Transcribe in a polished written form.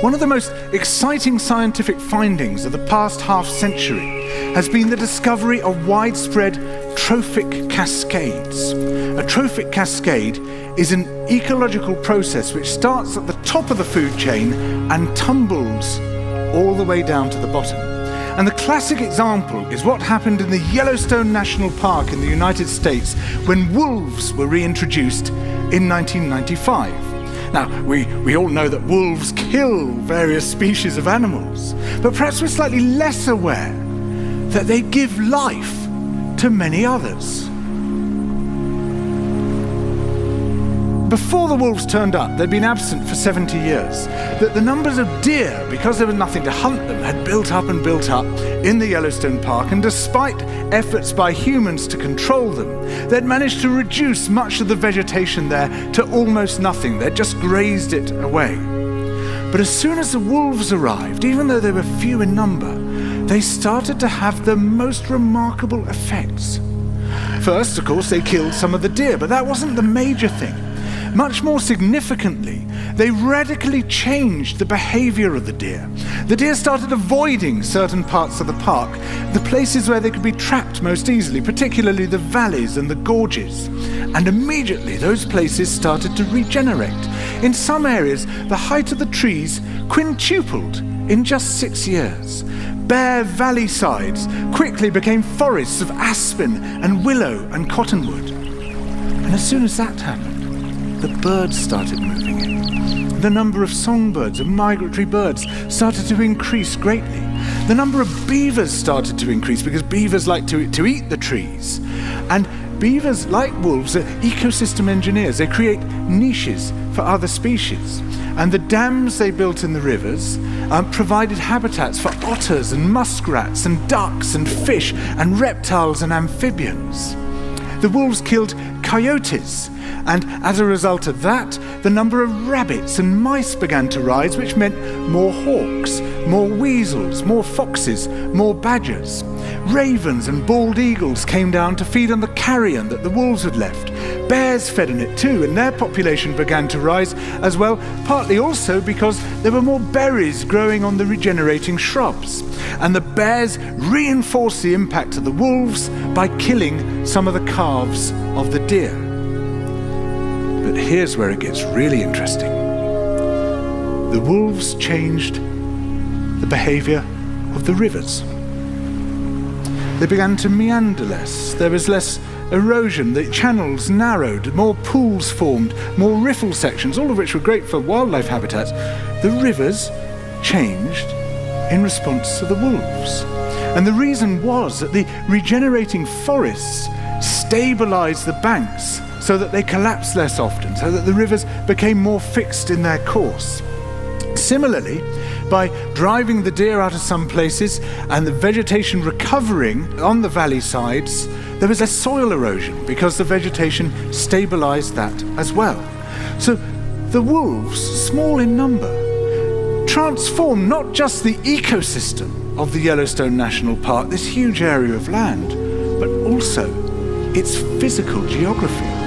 One of the most exciting scientific findings of the past half-century has been the discovery of widespread trophic cascades. A trophic cascade is an ecological process which starts at the top of the food chain and tumbles all the way down to the bottom. And the classic example is what happened in the Yellowstone National Park in the United States when wolves were reintroduced in 1995. Now, we all know that wolves kill various species of animals, but perhaps we're slightly less aware that they give life to many others. Before the wolves turned up, they'd been absent for 70 years. That the numbers of deer, because there was nothing to hunt them, had built up in the Yellowstone Park, and despite efforts by humans to control them, they'd managed to reduce much of the vegetation there to almost nothing. They'd just grazed it away. But as soon as the wolves arrived, even though they were few in number, they started to have the most remarkable effects. First, of course, they killed some of the deer, but that wasn't the major thing. Much more significantly, they radically changed the behavior of the deer. The deer started avoiding certain parts of the park, the places where they could be trapped most easily, particularly the valleys and the gorges. And immediately those places started to regenerate. In some areas, the height of the trees quintupled in just 6 years. Bare valley sides quickly became forests of aspen and willow and cottonwood. And as soon as that happened, the birds started moving in. The number of songbirds and migratory birds started to increase greatly. The number of beavers started to increase because beavers like to eat the trees. And beavers, like wolves, are ecosystem engineers. They create niches for other species. And the dams they built in the rivers provided habitats for otters and muskrats and ducks and fish and reptiles and amphibians. The wolves killed coyotes, and as a result of that, the number of rabbits and mice began to rise, which meant more hawks, more weasels, more foxes, more badgers. Ravens and bald eagles came down to feed on the carrion that the wolves had left. Bears fed on it too, and their population began to rise as well, partly also because there were more berries growing on the regenerating shrubs. And the bears reinforced the impact of the wolves by killing some of the calves of the deer. But here's where it gets really interesting. The wolves changed the behavior of the rivers. They began to meander less. There was less erosion. The channels narrowed, more pools formed, more riffle sections, all of which were great for wildlife habitats. The rivers changed in response to the wolves. And the reason was that the regenerating forests stabilized the banks so that they collapsed less often, so that the rivers became more fixed in their course. Similarly, by driving the deer out of some places and the vegetation recovering on the valley sides, there was less soil erosion because the vegetation stabilized that as well. So the wolves, small in number, transformed not just the ecosystem of the Yellowstone National Park, this huge area of land, but also its physical geography.